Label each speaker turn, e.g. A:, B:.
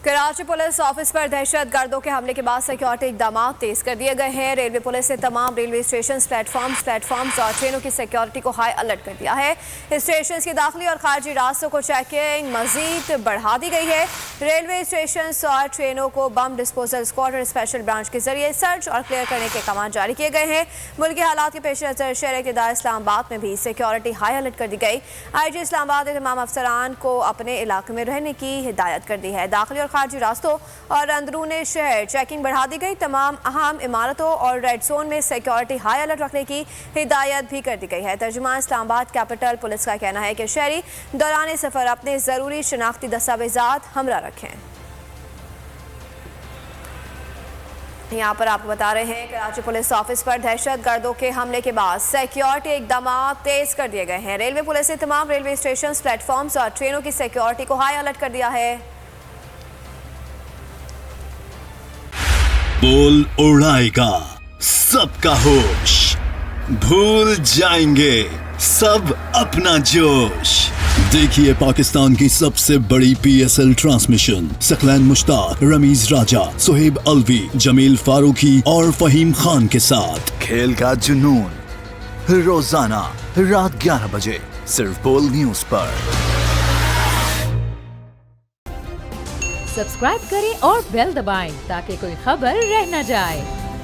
A: Karachi police office पर दहशत गर्दों के हमले के बाद सिक्योरिटी इकदाम तेज कर दिए गए हैं। रेलवे पुलिस ने तमाम रेलवे स्टेशन, प्लेटफॉर्म्स और ट्रेनों की सिक्योरिटी को हाई अलर्ट कर दिया है। स्टेशन के दाखिली और खारजी रास्तों को चेकिंग मजीद बढ़ा दी गई है। रेलवे स्टेशन और ट्रेनों को बम डिस्पोजल स्क्वाड और स्पेशल ब्रांच के जरिए सर्च और क्लियर करने के कमांड जारी किए गए हैं। मुल्क के हालात के पेश नजर शहर इक़्तिदार इस्लामाबाद में भी सिक्योरिटी हाई अलर्ट कर दी गई। IG इस्लामाबाद ने तमाम अफसरान को अपने इलाके में रहने की हिदायत कर दी है। दाखिली और खारजी रास्तों और अंदरूनी शहर चेकिंग बढ़ा दी गई। तमाम अहम इमारतों और रेड जोन में सिक्योरिटी हाई अलर्ट रखने की हिदायत भी कर दी गई है। तर्जुमान इस्लामाबाद कैपिटल पुलिस का कहना है कि शहरी दौरान सफर अपने जरूरी शनाख्ती दस्तावेजात हमरा रखें। यहाँ पर आपको बता रहे हैं कराची पुलिस ऑफिस पर दहशत गर्दों के हमले के बाद सिक्योरिटी इकदाम तेज कर दिए गए हैं। रेलवे पुलिस ने तमाम रेलवे स्टेशन, प्लेटफॉर्म्स और ट्रेनों की सिक्योरिटी को हाई अलर्ट कर दिया है।
B: बोल उड़ाएगा सबका होश, भूल जाएंगे सब अपना जोश। देखिए पाकिस्तान की सबसे बड़ी PSL ट्रांसमिशन सकलैन मुश्ताक, रमीज राजा, सोहेब अलवी, जमील फारूकी और फहीम खान के साथ खेल का जुनून रोजाना रात 11 बजे सिर्फ बोल न्यूज पर।
C: सब्सक्राइब करें और बेल दबाएं ताकि कोई खबर रह न जाए।